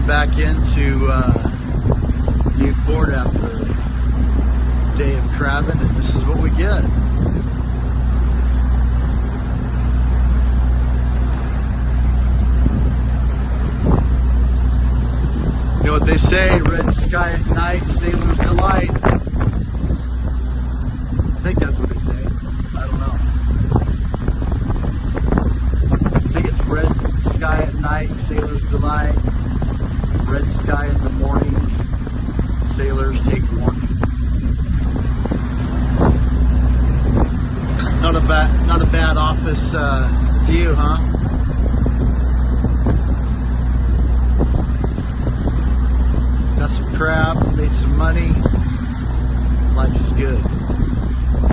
back into Newport after a day of crabbing, and this is what we get. You know what they say, red sky at night, sailor's delight. I think that's what they say. I don't know. I think it's red sky at night, sailor's delight. Red sky in the morning, sailors take warning. Not a bad office view, huh? Got some crab, made some money. Life is good.